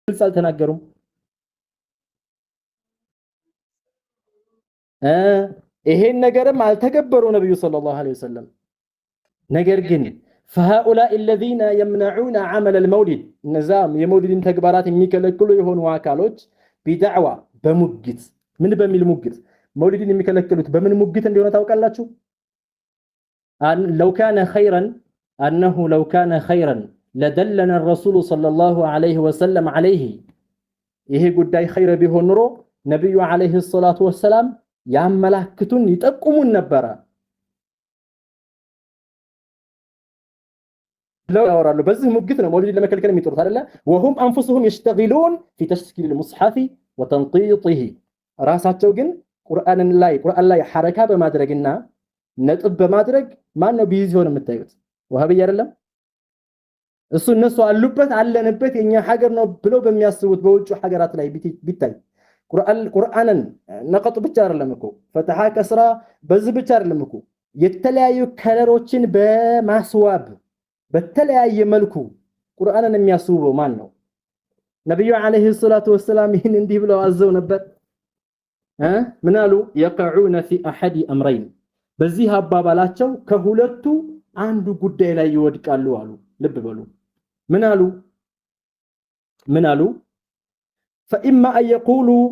ግልጽ አልተናገሩም። ይሄን ነገርም አልተገበሩ ነብዩ ሰለላሁ ዐለይሂ ወሰለም። ነገር ግን فهؤلاء الذين يمنعون عمل المولد እነዛም የመውሊድን ተግባራት የሚከለክሉ የሆኑ አካሎች ቢዳዕዋ በሙግት ምን በሚል ሙግት መውሊድን የሚከለክሉት በምን ሙግት እንደሆነ ታውቃላችሁ? لو كان خيرا أنه لو كان خيرا لدلنا الرسول صلى الله عليه وسلم عليه ይሄ ጉዳይ ኸይር ቢሆን ኑሮ ነብዩ አለይሂ ሰላቱ ወሰላም ያመላክቱን ይጠቁሙን ነበር ለው ያወራሉ። በዚህ ሙግት ነው መውሊድ ለመከልከል የሚጥሩት አይደለ? وهم انفسهم يشتغلون في تشكيل المصحف وتنطيطه ራሳቸው ግን ቁርአን ላይ ሐረካ በማድረግና ነጥብ በማድረግ ማን ነው ቢዚ ሆነ የምታዩት? ወሃቢይ አይደለም እሱ እነሱ አሉበት አለንበት የኛ ሀገር ነው ብለው በሚያስቡት በውጭ ሀገራት ላይ ቢታይ ቁርአንን ነቀጥ ብቻ አይደለም እኮ ፈተሃ ከስራ በዚህ ብቻ አይደለም እኮ የተለያዩ ከለሮችን በማስዋብ በተለያየ መልኩ ቁርአንን የሚያስውበው ማን ነው? ነብዩ አለይሂ ሰላቱ ወሰላም ይህን እንዲህ ብለው አዘው ነበር። ምን አሉ? يقعون في احد امرين በዚህ አባባላቸው ከሁለቱ አንዱ ጉዳይ ላይ ይወድቃሉ አሉ። ልብ በሉ ምን አሉ? فإما أن يقولوا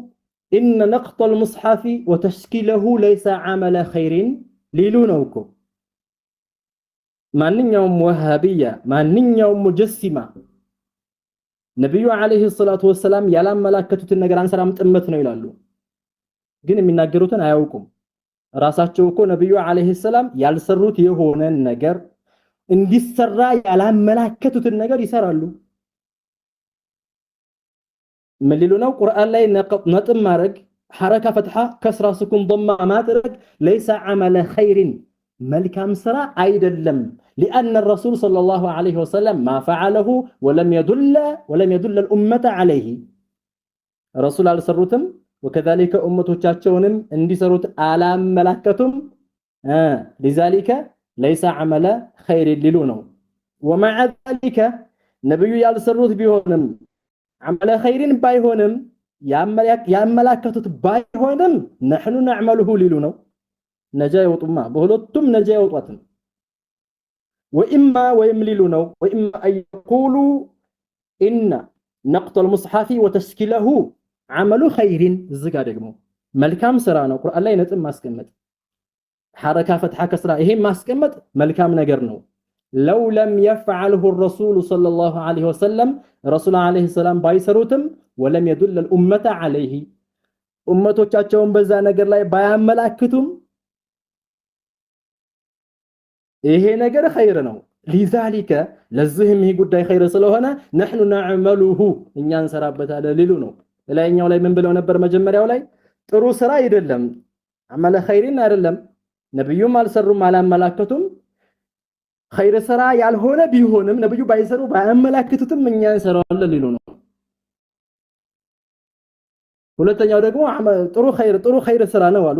إن نقط المصحف وتشكيله ليس عمل خير ليلونكم ማንኛውም ወሃቢያ ማንኛውም ሙጀሲማ ነብዩ አለይሂ ሰላቱ ወሰላም ያላመላከቱትን ነገር አንሰራም ጥመት ነው ይላሉ። ግን የሚናገሩትን አያውቁም። ራሳቸው እኮ ነብዩ አለይሂ ሰላም ያልሰሩት የሆነ ነገር እንዲሰራ ያላመላከቱትን ነገር ይሰራሉ። ምን ሊሉ ነው? ቁርአን ላይ ነጥብ ማድረግ ሐረካ ፈትሐ ከስራ ስኩን ضማ ማድረግ ليس عمل خير መልካም ስራ አይደለም። لأن الرسول صلى الله عليه وسلم ما فعله ولم يدل الأمة عليه رسول አልሰሩትም وكذلك أمتዎቻቸውንም እንዲሰሩት አላመላከቱም። لذلك ليس عمل خير ሊሉ ነው። ومع ذلك ነብዩ ያልሰሩት ቢሆንም عمل خير ባይሆንም ያመላከቱት ባይሆንም نحن نعمله ሊሉ ነው። ነጃ ይወጡማ በሁለቱም ነጃ ይወጣትን وإما ويملሉ ነው وإما أن يقولوا إن نقط المصحف وتشكيله عمل خير ዝጋ ደግሞ መልካም ስራ ነው። ቁርአን ላይ ነጥብ ማስቀመጥ ሐረካ ፈትሐ ከስራ ይሄ ማስቀመጥ መልካም ነገር ነው። لو لم يفعله الرسول صلى الله عليه وسلم رسول عليه السلام ባይሰሩትም ولم يدل الأمة عليه ኡመቶቻቸውን በዛ ነገር ላይ ባያመላክቱም ይሄ ነገር ኸይር ነው። لذلك ለዚህም ይሄ ጉዳይ ኸይር ስለሆነ نحن نعمله እኛ እንሰራበታለን ሊሉ ነው። ላይኛው ላይ ምን ብለው ነበር? መጀመሪያው ላይ ጥሩ ስራ አይደለም አመለ ኸይርን አይደለም ነብዩም አልሰሩም አላመላከቱም። ኸይር ስራ ያልሆነ ቢሆንም ነብዩ ባይሰሩ ባያመላክቱትም እኛ እንሰራዋለን ሊሉ ነው። ሁለተኛው ደግሞ ጥሩ ኸይር ስራ ነው አሉ።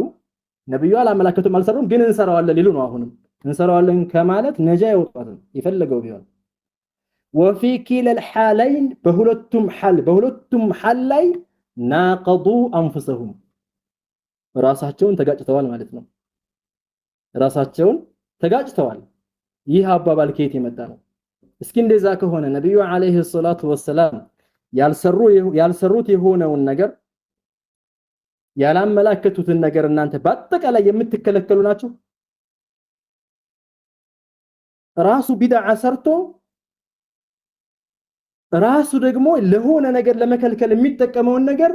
ነብዩ አላመላከቱም አልሰሩም ግን እንሰራዋለን ሊሉ ነው። አሁንም እንሰራዋለን ከማለት ነጃ ይወጣል ይፈልገው ቢሆን وفي كلا الحالين በሁለቱም ሐል ላይ ناقضوا انفسهم ራሳቸውን ተጋጭተዋል ማለት ነው። ራሳቸውን ተጋጭተዋል። ይህ አባባል ከየት የመጣ ነው? እስኪ እንደዛ ከሆነ ነብዩ አለይሂ ሰላቱ ወሰላም ያልሰሩት የሆነውን ነገር ያላመላከቱትን ነገር እናንተ በአጠቃላይ የምትከለከሉ ናችሁ። ራሱ ቢድዓ ሰርቶ ራሱ ደግሞ ለሆነ ነገር ለመከልከል የሚጠቀመውን ነገር